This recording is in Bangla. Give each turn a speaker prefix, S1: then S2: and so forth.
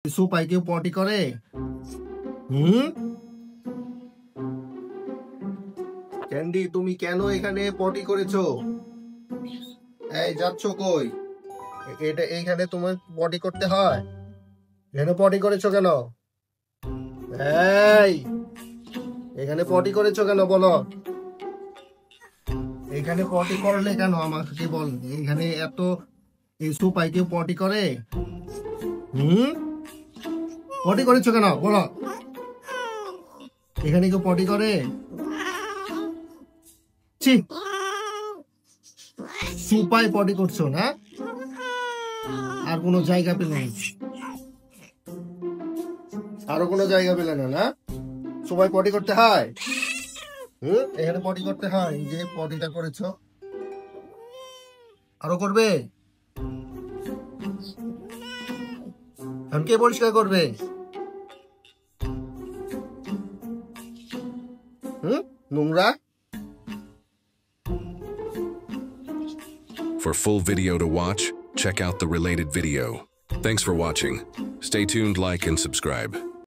S1: সোপায় কেউ পটি করে? ক্যান্ডি, তুমি কেন এখানে পটি করেছো? এই যাচ্ছ কই? এটা এইখানে তোমার পটি করতে হয়? এখানে পটি করেছো কেন? এই এখানে পটি করেছো কেন বলো? এখানে পটি করলে কেন আমাকে বল? এখানে এত এই সোপায় কেউ পটি করে? পটি করেছো কেন বলো? এখানে কেউ পটি করে? ছি, সোপায় পটি করছো না? আর কোনো জায়গা পেলে না? আরো কোনো জায়গা পেলে না? না, সবাই পটি করতে হয়। এখানে পটি করতে হয়। এই যে পটিটা করেছো, আরো করবে? এখন কে পরিষ্কার করবে? নোংরা।
S2: For full video to watch, check out the related video. Thanks for watching. Stay tuned, like, and subscribe.